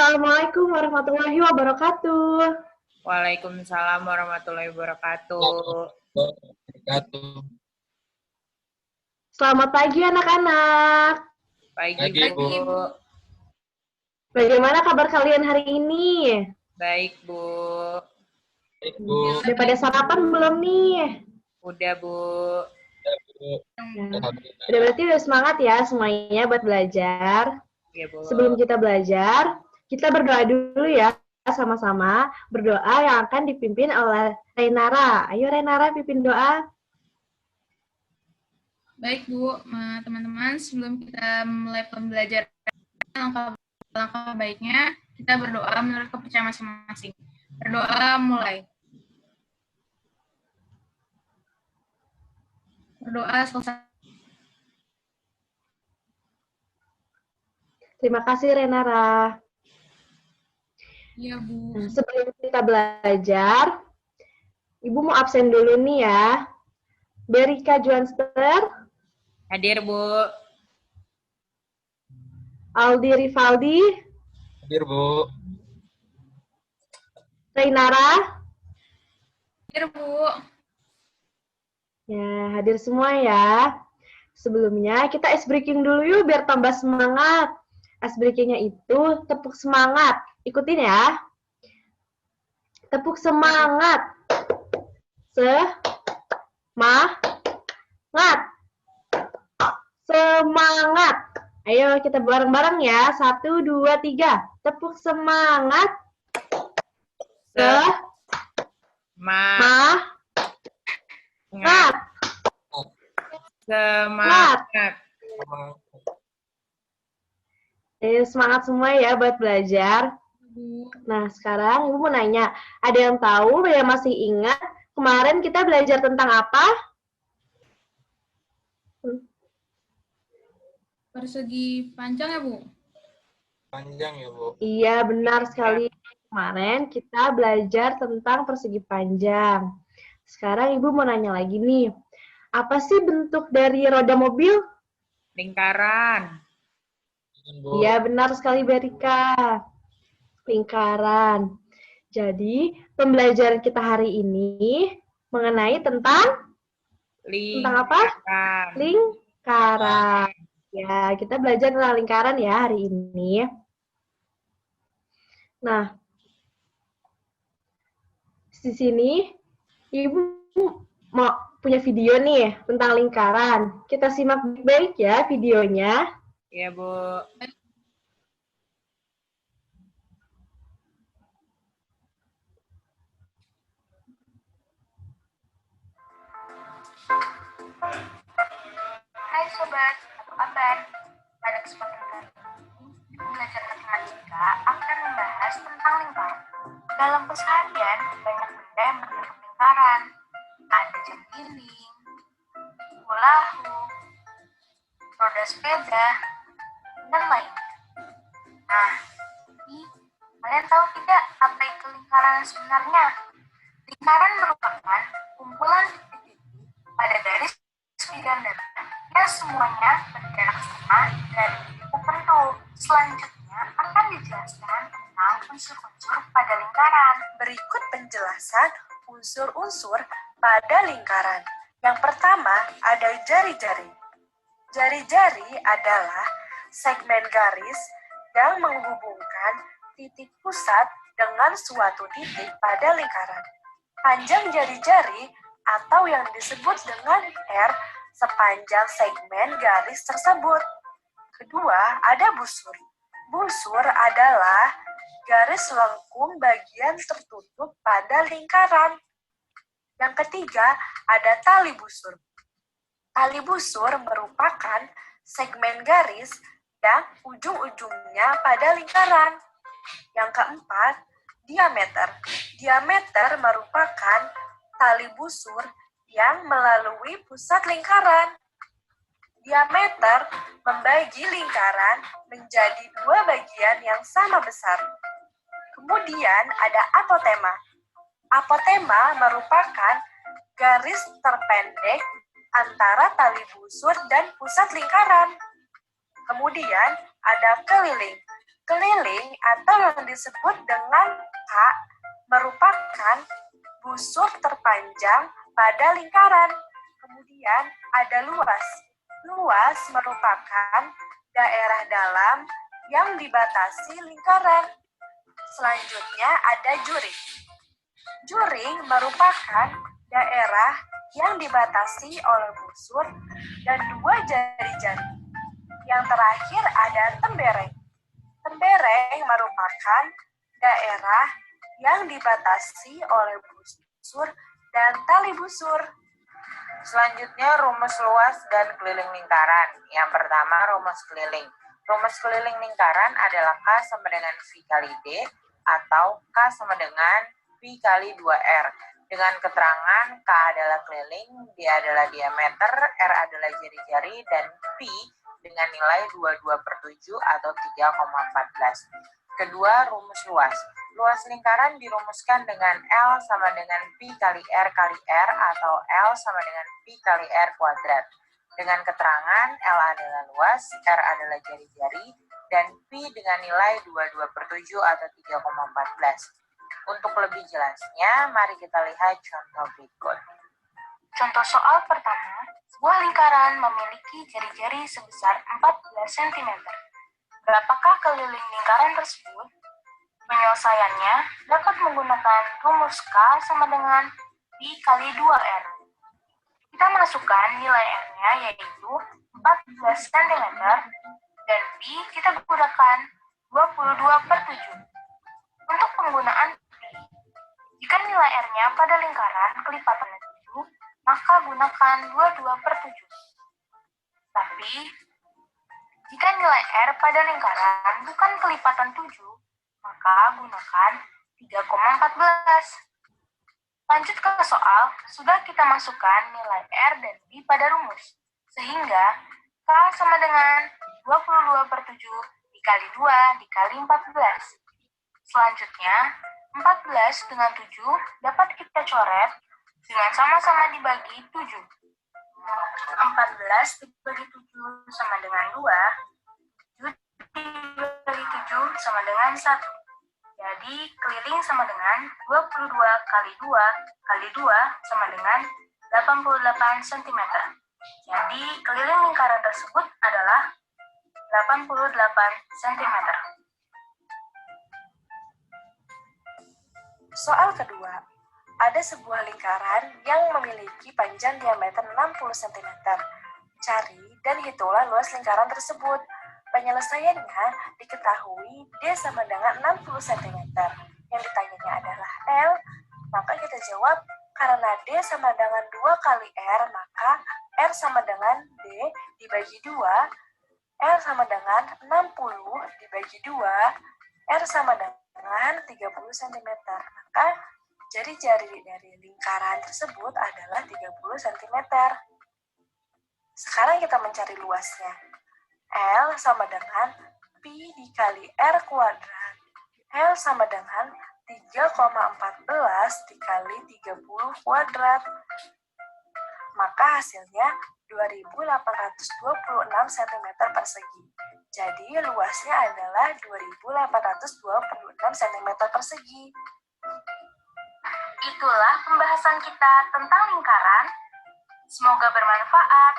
Assalamualaikum warahmatullahi wabarakatuh. Waalaikumsalam warahmatullahi wabarakatuh. Selamat pagi anak-anak. Pagi, Pagi, Bu. Bu. Bagaimana kabar kalian hari ini? Baik, Bu. Udah pada sarapan belum nih? Udah, Bu. Nah, udah berarti udah semangat ya semuanya buat belajar. Iya, Bu. Sebelum kita belajar, kita berdoa dulu ya sama-sama. Berdoa yang akan dipimpin oleh Renara. Ayo Renara pimpin doa. Baik, Bu. Teman-teman, sebelum kita mulai pembelajaran, langkah baiknya kita berdoa menurut kepercayaan masing-masing. Berdoa mulai. Berdoa selesai. Terima kasih Renara. Iya, Bu. Nah, sebelum kita belajar, Ibu mau absen dulu nih ya. Berika Juanster, Hadir, Bu. Aldi Rivaldi, Hadir, Bu. Renara. Hadir, Bu. Ya, hadir semua ya. Sebelumnya kita ice breaking dulu yuk biar tambah semangat. Ice breakingnya itu tepuk semangat. Ikutin ya. Tepuk semangat. Semangat. Semangat. Ayo kita bareng-bareng ya. 1, 2, 3. Tepuk semangat. Semangat. Semangat. Semangat semua ya buat belajar. Nah, sekarang Ibu mau nanya, ada yang tahu, ada yang masih ingat kemarin kita belajar tentang apa? Persegi panjang ya, Bu? Panjang ya, Bu. Iya, benar sekali. Kemarin kita belajar tentang persegi panjang. Sekarang Ibu mau nanya lagi nih, apa sih bentuk dari roda mobil? Lingkaran. Iya, benar sekali Berika. Lingkaran. Jadi, pembelajaran kita hari ini mengenai tentang apa? Lingkaran. Ya, kita belajar tentang lingkaran ya hari ini. Nah, di sini Ibu mau punya video nih tentang lingkaran. Kita simak baik-baik ya videonya. Iya, Bu. Hai Sobat, apa kabar? Pada kesempatan kali ini, belajar matematika akan membahas tentang lingkaran. Dalam keseharian, banyak benda yang berbentuk lingkaran. Ada jam dinding, bolahu, roda sepeda, dan lainnya. Nah, tapi kalian tahu tidak apa itu lingkaran sebenarnya? Lingkaran merupakan kumpulan titik-titik pada garis bidang dan yang semuanya berjarak sama dari titik tertentu. Selanjutnya akan dijelaskan tentang unsur-unsur pada lingkaran. Berikut penjelasan unsur-unsur pada lingkaran. Yang pertama ada jari-jari. Jari-jari adalah segmen garis yang menghubungkan titik pusat dengan suatu titik pada lingkaran. Panjang jari-jari atau yang disebut dengan R sepanjang segmen garis tersebut. Kedua, ada busur. Busur adalah garis lengkung bagian tertutup pada lingkaran. Yang ketiga, ada tali busur. Tali busur merupakan segmen garis yang ujung-ujungnya pada lingkaran. Yang keempat, diameter. Diameter merupakan tali busur yang melalui pusat lingkaran. Diameter membagi lingkaran menjadi dua bagian yang sama besar. Kemudian ada apotema. Apotema merupakan garis terpendek antara tali busur dan pusat lingkaran. Kemudian ada keliling. Keliling atau yang disebut dengan K merupakan busur terpanjang pada lingkaran. Kemudian ada luas. Luas merupakan daerah dalam yang dibatasi lingkaran. Selanjutnya ada juring. Juring merupakan daerah yang dibatasi oleh busur dan dua jari-jari. Yang terakhir ada tembereng. Tembereng merupakan daerah yang dibatasi oleh busur dan tali busur. Selanjutnya rumus luas dan keliling lingkaran. Yang pertama rumus keliling. Rumus keliling lingkaran adalah K sama dengan V kali D atau K sama dengan V kali 2R. Dengan keterangan K adalah keliling, D adalah diameter, R adalah jari-jari, dan V dengan nilai 22/7 atau 3,14. Kedua, rumus luas. Luas lingkaran dirumuskan dengan L sama dengan Pi kali R kali R atau L sama dengan Pi kali R kuadrat. Dengan keterangan L adalah luas, R adalah jari-jari, dan Pi dengan nilai 22/7 atau 3,14. Untuk lebih jelasnya, mari kita lihat contoh berikut. Contoh soal pertama, sebuah lingkaran memiliki jari-jari sebesar 14 cm. Berapakah keliling lingkaran tersebut? Penyelesaiannya dapat menggunakan rumus K sama dengan Pi kali 2R. Kita masukkan nilai R-nya yaitu 14 cm dan Pi kita gunakan 22/7. Untuk penggunaan Pi, jika nilai R-nya pada lingkaran kelipatannya 7, maka gunakan 22/7. Tapi, jika nilai R pada lingkaran bukan kelipatan 7, maka gunakan 3,14. Lanjut ke soal, sudah kita masukkan nilai R dan B pada rumus. Sehingga, K sama dengan 22/7 dikali 2 dikali 14. Selanjutnya, 14 dengan 7 dapat kita coret dengan sama-sama dibagi 7. 14 dibagi 7 sama dengan 2, 7 dibagi 7 sama dengan 1. Jadi, keliling sama dengan 22 kali 2 kali 2 sama dengan 88 cm. Jadi, keliling lingkaran tersebut adalah 88 cm. Soal kedua, ada sebuah lingkaran yang memiliki panjang diameter 60 cm. Cari dan hitunglah luas lingkaran tersebut. Penyelesaiannya diketahui D sama dengan 60 cm. Yang ditanyanya adalah L, maka kita jawab karena D sama dengan 2 kali R, maka R sama dengan D dibagi 2, R sama dengan 60 dibagi 2, R sama dengan 30 cm. Maka jari-jari dari lingkaran tersebut adalah 30 cm. Sekarang kita mencari luasnya. L sama dengan Pi dikali R kuadrat. L sama dengan 3,14 dikali 30 kuadrat. Maka hasilnya 2826 cm persegi. Jadi luasnya adalah 2826 cm persegi. Itulah pembahasan kita tentang lingkaran. Semoga bermanfaat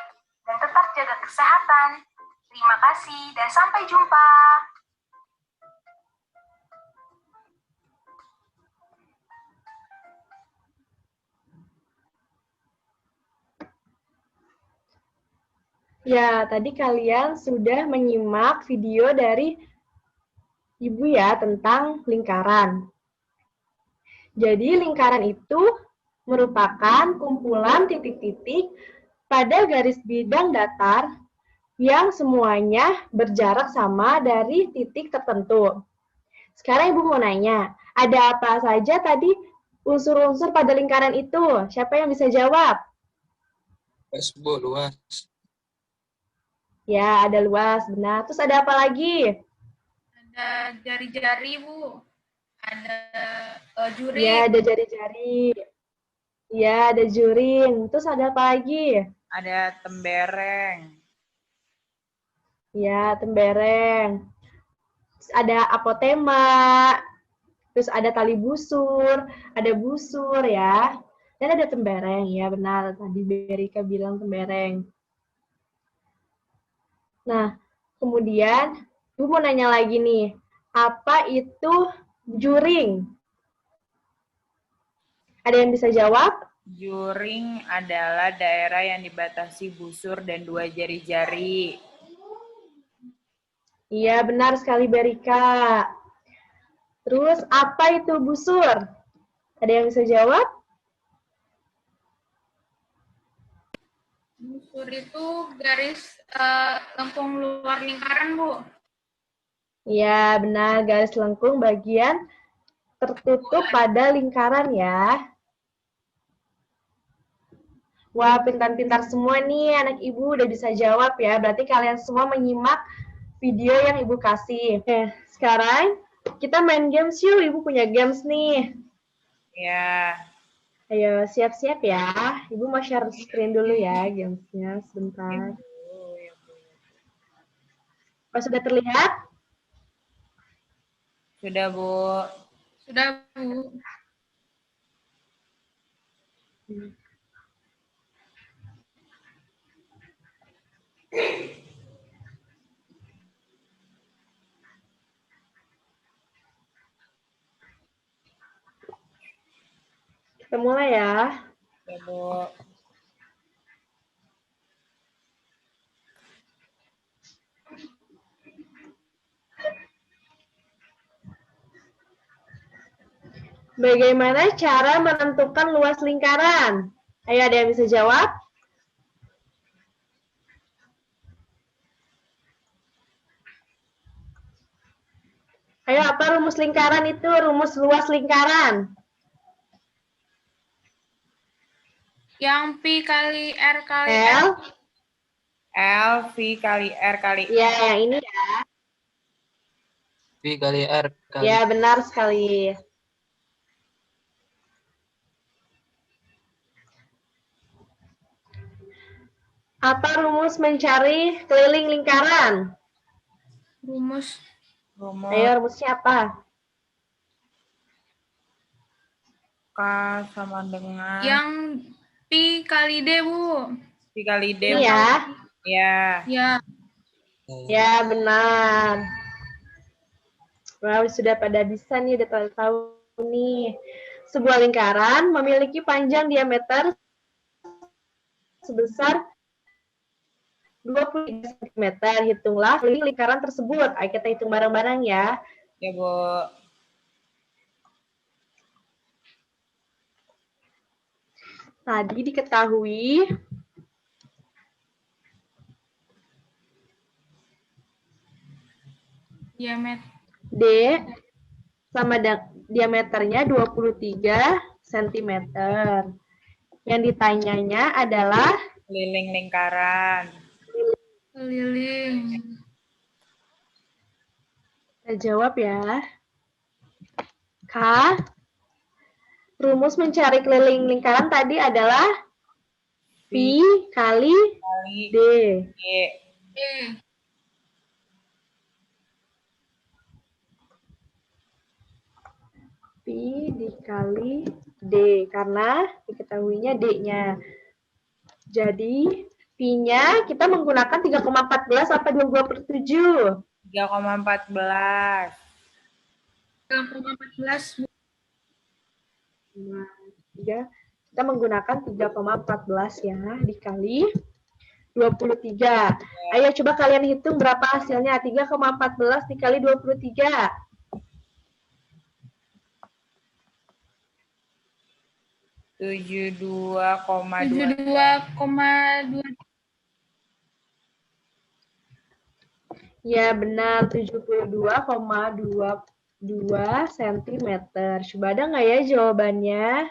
dan tetap jaga kesehatan. Terima kasih dan sampai jumpa. Ya, tadi kalian sudah menyimak video dari Ibu ya tentang lingkaran. Jadi lingkaran itu merupakan kumpulan titik-titik pada garis bidang datar yang semuanya berjarak sama dari titik tertentu. Sekarang Ibu mau nanya, ada apa saja tadi unsur-unsur pada lingkaran itu? Siapa yang bisa jawab? Luas, Bu, luas. Ya, ada luas, benar. Terus ada apa lagi? Ada jari-jari, Bu. Ada juring. Ya, ada jari-jari. Ya, ada juring. Terus ada apa lagi? Ada tembereng. Ya, tembereng. Terus ada apotema, terus ada tali busur, ada busur ya, dan ada tembereng ya, benar tadi Berika bilang tembereng. Nah, kemudian Ibu mau nanya lagi nih, apa itu juring? Ada yang bisa jawab? Juring adalah daerah yang dibatasi busur dan dua jari-jari. Iya, benar sekali Berika. Terus, apa itu busur? Ada yang bisa jawab? Busur itu garis lengkung luar lingkaran, Bu. Iya, benar. Garis lengkung bagian tertutup pada lingkaran ya. Wah, pintar-pintar semua nih anak Ibu udah bisa jawab ya. Berarti kalian semua menyimak video yang Ibu kasih. Oke, sekarang kita main games yuk. Ibu punya games nih. Ya. Ayo, siap-siap ya. Ibu mau share screen dulu ya gamesnya sebentar. Oh, sudah terlihat? Sudah, Bu. Sudah, Bu. Kita mulai ya. Ya, Bu. Bagaimana cara menentukan luas lingkaran? Ayo, ada yang bisa jawab? Ayo, apa rumus lingkaran itu? Rumus luas lingkaran. Yang pi kali R kali L. L, V kali R kali Ya, yang ini ya. V kali R kali. Ya, benar sekali. Apa rumus mencari keliling lingkaran? rumus. Ayo, rumusnya apa? K sama dengan Yang pi kali D, Bu. V kali D. Ini ya. Ya. Ya, Ya, benar. Wow, sudah pada bisa nih, udah tahu nih. Sebuah lingkaran memiliki panjang diameter sebesar 23 cm. Hitunglah keliling lingkaran tersebut. Ayo kita hitung bareng-bareng ya. Ya, Bu. Tadi diketahui diameter. D sama diameternya 23 cm. Yang ditanyanya adalah Keliling lingkaran. Keliling. kita jawab ya. K. Rumus mencari keliling lingkaran tadi adalah Pi kali Kali D. D. E. Pi dikali D, karena diketahuinya D-nya. Jadi, Pi-nya kita menggunakan 3,14 sampai 22/7. 3,14. 3,14, Bu. Nah, kita menggunakan 3,14 ya, dikali 23. Ayo coba kalian hitung berapa hasilnya. 3,14 dikali 23. 72,2. 72,2. Ya, benar. 72,22 cm. Coba ada nggak ya jawabannya?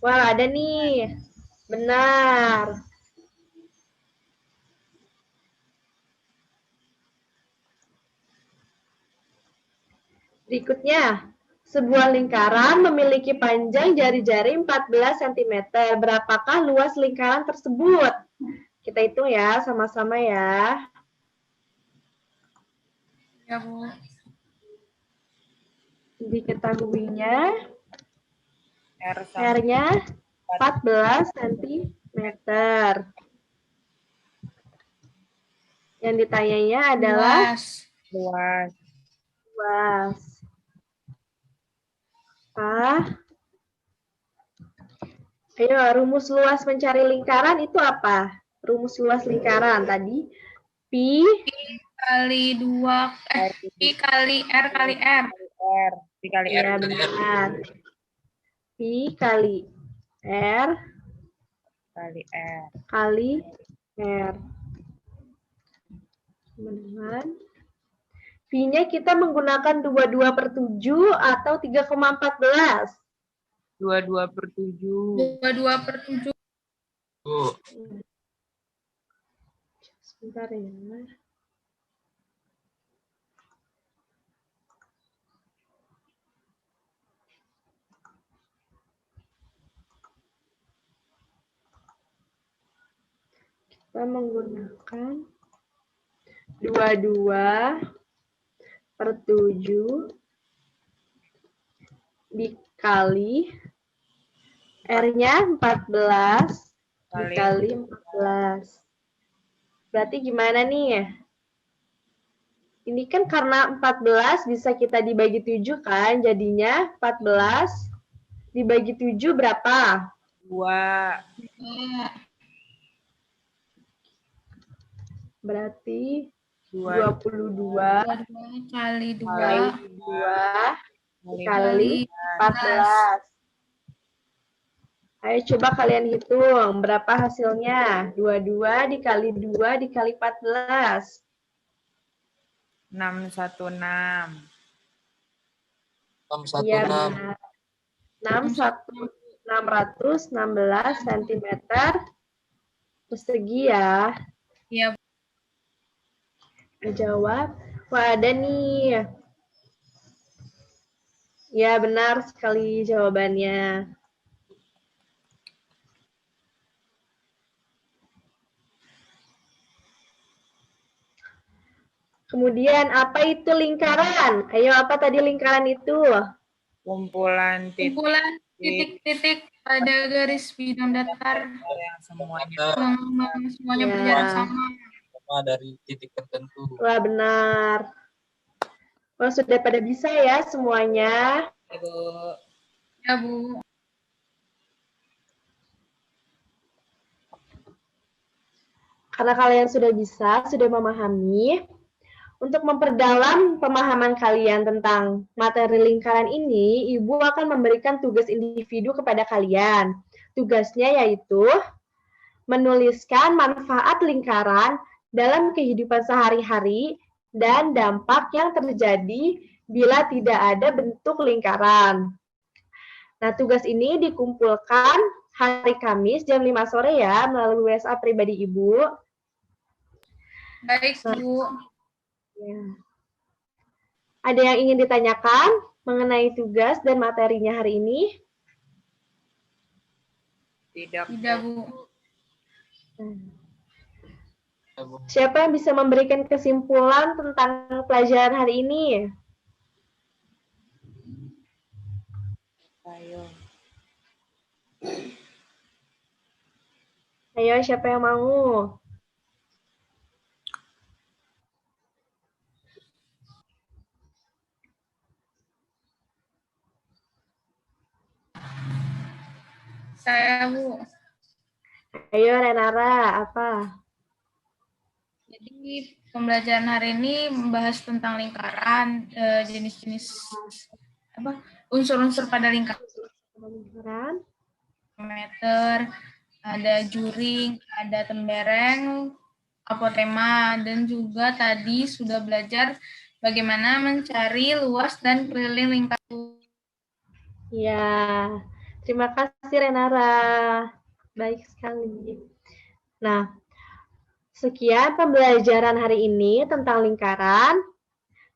Wah, ada nih. Benar. Berikutnya, sebuah lingkaran memiliki panjang jari-jari 14 cm. Berapakah luas lingkaran tersebut? Kita hitung ya, sama-sama ya. Ya, Bu. Diketahuinya R sama R-nya 14 cm. Yang ditanyanya adalah Luas. luas. luas. Ayo, rumus luas mencari lingkaran itu apa? Rumus luas lingkaran tadi. Pi Kali 2, Pi kali R kali R. R. Pi kali R. ya benar. Pi kali R Kali R. kali R. Teman-teman. Pi-nya kita menggunakan 22/7 atau 3,14. 22/7. 22/7. Bu. Sebentar ya. Kita menggunakan 22/7 dikali R-nya 14 dikali 14. Berarti gimana nih? Ini kan karena 14 bisa kita dibagi 7 kan, jadinya 14 dibagi 7 berapa? 2. Berarti 22 22 kali 2 kali 14. Ayo coba kalian hitung berapa hasilnya. 22 dikali 2 dikali 14. 616. 616. Iya benar. 616 cm persegi ya. Iya. Jawab. Wah, ada nih. Ya, benar sekali jawabannya. Kemudian, apa itu lingkaran? Ayo, apa tadi lingkaran itu? Kumpulan Titik-titik pada garis bidang datar yang semuanya. yang semuanya Ya. berjarak sama. Sama dari titik tertentu. Wah, benar. Wah, sudah pada bisa ya semuanya. Ibu. Ya, Bu. Karena kalian sudah bisa, sudah memahami, untuk memperdalam pemahaman kalian tentang materi lingkaran ini, Ibu akan memberikan tugas individu kepada kalian. Tugasnya yaitu menuliskan manfaat lingkaran dalam kehidupan sehari-hari dan dampak yang terjadi bila tidak ada bentuk lingkaran. Nah, tugas ini dikumpulkan hari Kamis jam 5 sore ya, melalui WhatsApp pribadi Ibu. Baik, Bu. Ya. Ada yang ingin ditanyakan mengenai tugas dan materinya hari ini? Tidak. Tidak, Bu. Ya, Bu. Siapa yang bisa memberikan kesimpulan tentang pelajaran hari ini? Ayo. Ayo, siapa yang mau? Saya, Bu. Ayo, Renara, apa? Jadi pembelajaran hari ini membahas tentang lingkaran, jenis-jenis unsur-unsur pada Lingkaran. meter, ada juring, ada tembereng, apotema, dan juga tadi sudah belajar bagaimana mencari luas dan keliling lingkaran. Ya, terima kasih Renara. Baik sekali. Nah, sekian pembelajaran hari ini tentang lingkaran.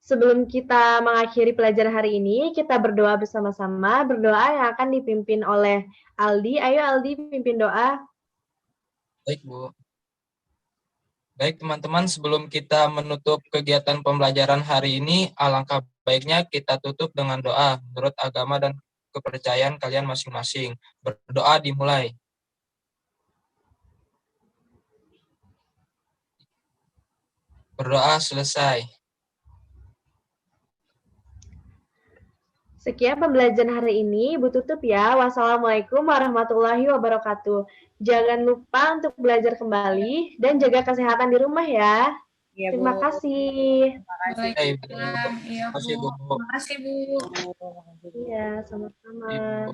Sebelum kita mengakhiri pelajaran hari ini, kita berdoa bersama-sama. Berdoa yang akan dipimpin oleh Aldi. Ayo Aldi, pimpin doa. Baik, Bu. Baik teman-teman, sebelum kita menutup kegiatan pembelajaran hari ini, alangkah baiknya kita tutup dengan doa menurut agama dan kepercayaan kalian masing-masing. Berdoa dimulai. Berdoa selesai. Sekian pembelajaran hari ini. Ibu tutup ya. Wassalamualaikum warahmatullahi wabarakatuh. Jangan lupa untuk belajar kembali dan jaga kesehatan di rumah ya. Iya, Terima Bu. kasih. Terima kasih. Waalaikumsalam. Iya, Terima kasih, Bu. Bu. Terima kasih, Bu. Iya, sama-sama. Ibu.